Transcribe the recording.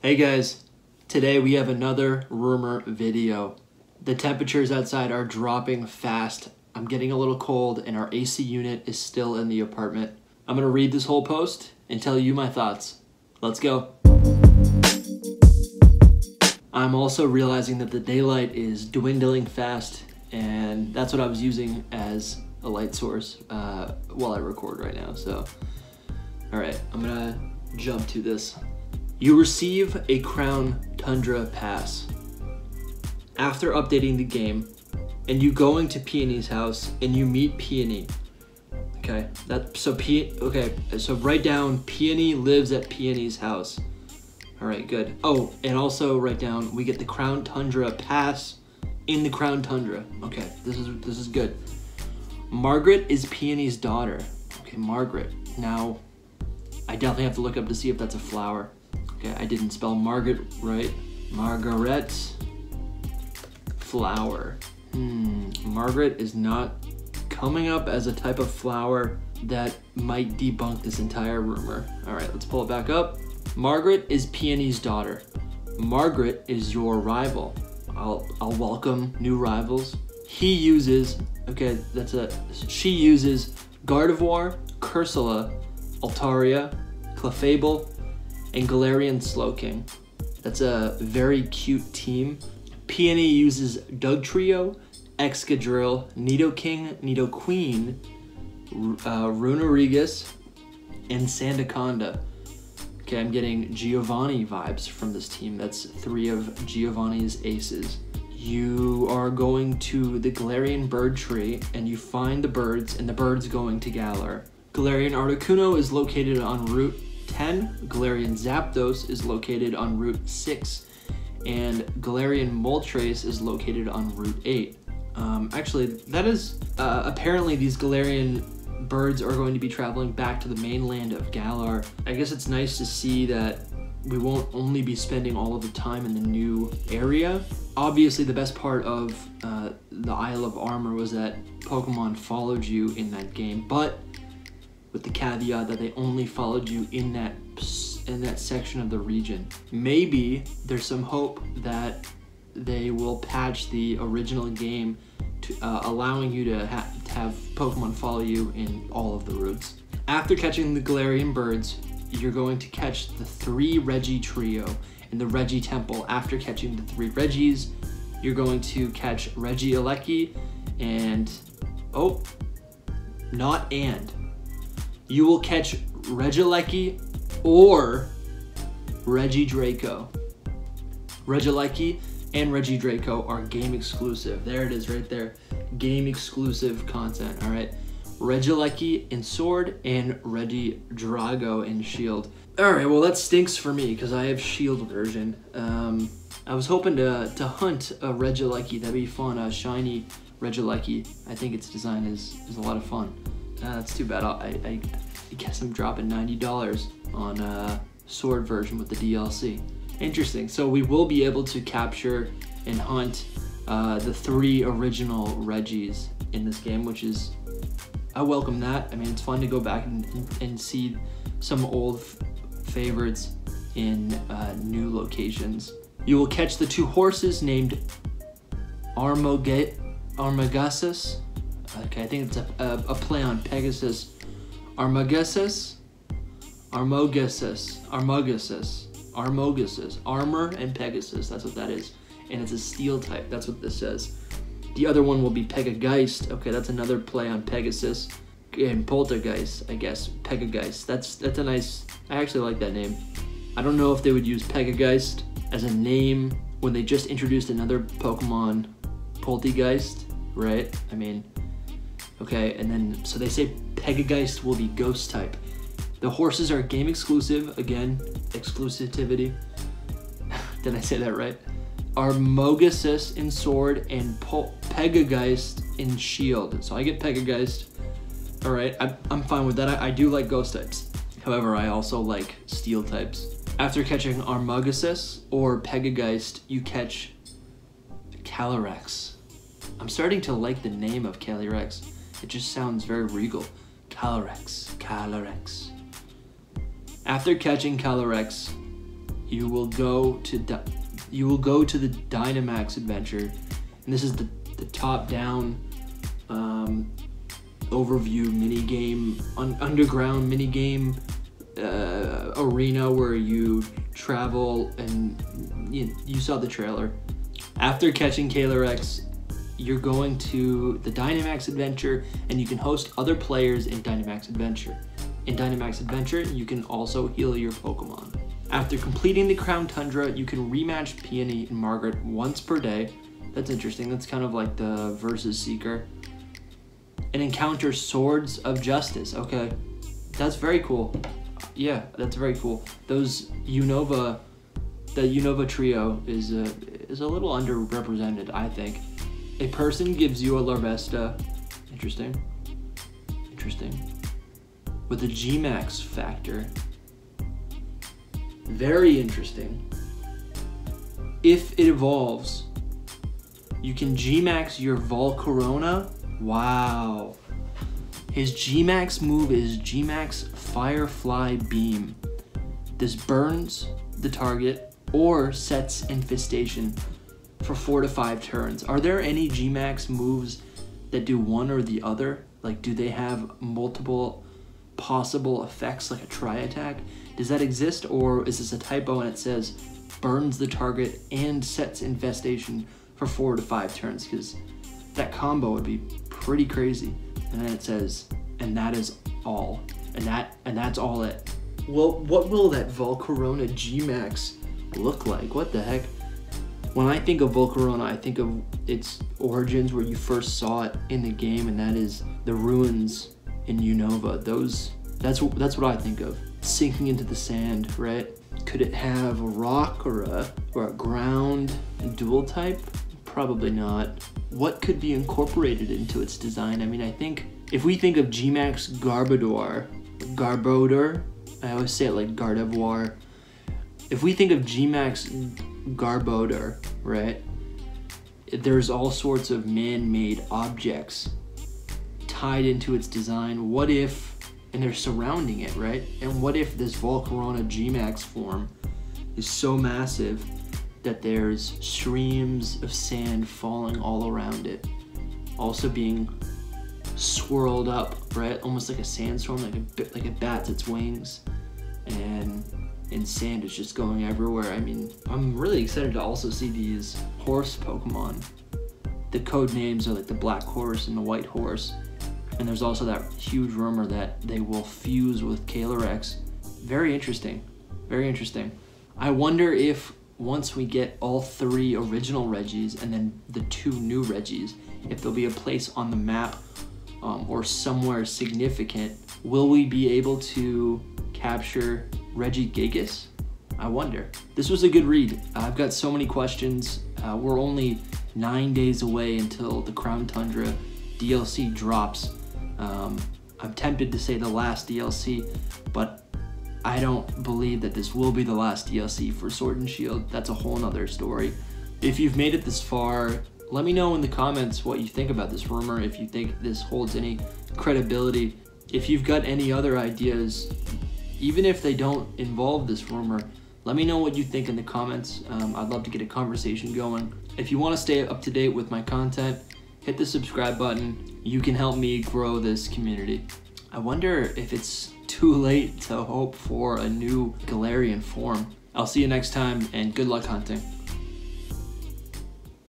Hey guys, today we have another rumor video. The temperatures outside are dropping fast. I'm getting a little cold and our AC unit is still in the apartment. I'm gonna read this whole post and tell you my thoughts. Let's go. I'm also realizing that the daylight is dwindling fast, and that's what I was using as a light source while I record right now. So, all right, I'm gonna jump to this. You receive a Crown Tundra pass after updating the game, and you go into Peony's house and you meet Peony. Okay, so write down Peony lives at Peony's house. All right, good. Oh, and also write down we get the Crown Tundra pass in the Crown Tundra. Okay, this is good. Margaret is Peony's daughter. Okay, Margaret. Now, I definitely have to look up to see if that's a flower. Okay, I didn't spell Margaret right. Margaret flower. Margaret is not coming up as a type of flower that might debunk this entire rumor. All right, let's pull it back up. Margaret is Peony's daughter. Margaret is your rival. I'll welcome new rivals. She uses Gardevoir, Cursula, Altaria, Clefable, and Galarian Slowking. That's a very cute team. Peony uses Dugtrio, Excadrill, Nidoking, Nidoqueen, Runerigus, and Sandaconda. Okay, I'm getting Giovanni vibes from this team. That's 3 of Giovanni's aces. You are going to the Galarian bird tree and you find the birds, and the birds going to Galar. Galarian Articuno is located on Route 10, Galarian Zapdos is located on Route 6, and Galarian Moltres is located on Route 8. Actually, that is, apparently these Galarian birds are going to be traveling back to the mainland of Galar. I guess it's nice to see that we won't only be spending all of the time in the new area. Obviously, the best part of the Isle of Armor was that Pokemon followed you in that game, but with the caveat that they only followed you in that section of the region. Maybe there's some hope that they will patch the original game to allowing you to have Pokemon follow you in all of the routes. After catching the Galarian birds, you're going to catch the 3 Reggie trio in the Reggie Temple. After catching the 3 Reggies, you're going to catch Regieleki and, you will catch Regieleki or Regidraco. Regieleki and Regidraco are game exclusive. There it is right there. Game exclusive content, all right? Regieleki in Sword and Regidrago in Shield. All right, well that stinks for me because I have Shield version. I was hoping to hunt a Regieleki. That'd be fun, a shiny Regieleki. I think its design is a lot of fun. That's too bad. I guess I'm dropping $90 on Sword version with the DLC. Interesting. So we will be able to capture and hunt the 3 original Reggies in this game, which is, I welcome that. I mean, it's fun to go back and see some old favorites in new locations. You will catch the 2 horses named Armageddon. Okay, I think it's a play on Pegasus. Armogesis, Armor and Pegasus, that's what that is. And it's a steel type, that's what this says. The other one will be Pegageist. Okay, that's another play on Pegasus. And Poltergeist, I guess, Pegageist. That's a nice, I actually like that name. I don't know if they would use Pegageist as a name when they just introduced another Pokemon, Poltergeist, right? I mean, okay, and then, so they say Pegageist will be Ghost type. The horses are game exclusive, again, exclusivity. Did I say that right? Armogesis in Sword and Pegageist in Shield. So I get Pegageist. All right, I'm fine with that. I do like Ghost types. However, I also like Steel types. After catching Armogesis or Pegageist, you catch Calyrex. I'm starting to like the name of Calyrex. It just sounds very regal. Calyrex. After catching Calyrex, you will go to the Dynamax adventure, and this is the top-down overview mini game, underground mini game arena where you travel, and you saw the trailer. After catching Calyrex, you're going to the Dynamax adventure, and you can host other players in Dynamax adventure. In Dynamax adventure, you can also heal your Pokemon. After completing the Crown Tundra, you can rematch Peony and Margaret once per day. That's interesting. That's kind of like the Versus Seeker. And encounter Swords of Justice. Okay, that's very cool. Yeah, that's very cool. Those Unova, the Unova trio is a little underrepresented, I think. A person gives you a Larvesta. Interesting. With a Gmax factor. Very interesting. If it evolves, you can Gmax your Volcarona. Wow. His Gmax move is Gmax Firefly Beam. This burns the target or sets Infestation for 4 to 5 turns. Are there any Gmax moves that do one or the other? Like, do they have multiple possible effects, like a tri-attack? Does that exist, or is this a typo and it says burns the target and sets Infestation for 4 to 5 turns? Because that combo would be pretty crazy. And then it says, and that is all, and that's all it. Well, what will that Volcarona Gmax look like? What the heck? When I think of Volcarona, I think of its origins where you first saw it in the game, and that is the ruins in Unova. That's what I think of. Sinking into the sand, right? Could it have a rock or a ground dual type? Probably not. What could be incorporated into its design? I mean, I think if we think of Gmax Garbodor, I always say it like Gardevoir. If we think of Gmax Garbodor, right? There's all sorts of man-made objects tied into its design. What if, and they're surrounding it, right? And what if this Volcarona Gmax form is so massive that there's streams of sand falling all around it, also being swirled up, right? Almost like a sandstorm, like it bats its wings, and sand is just going everywhere. I mean, I'm really excited to also see these horse Pokemon. The code names are like the Black Horse and the White Horse, and there's also that huge rumor that they will fuse with Calyrex. Very interesting, very interesting. I wonder if once we get all 3 original Reggies and then the 2 new Reggies, if there'll be a place on the map or somewhere significant, will we be able to capture Regigigas? I wonder. This was a good read. I've got so many questions. We're only 9 days away until the Crown Tundra DLC drops. I'm tempted to say the last DLC, but I don't believe that this will be the last DLC for Sword and Shield. That's a whole nother story. If you've made it this far, let me know in the comments what you think about this rumor, if you think this holds any credibility. If you've got any other ideas, even if they don't involve this rumor, let me know what you think in the comments. I'd love to get a conversation going. If you want to stay up to date with my content, hit the subscribe button. You can help me grow this community. I wonder if it's too late to hope for a new Galarian form. I'll see you next time, and good luck hunting.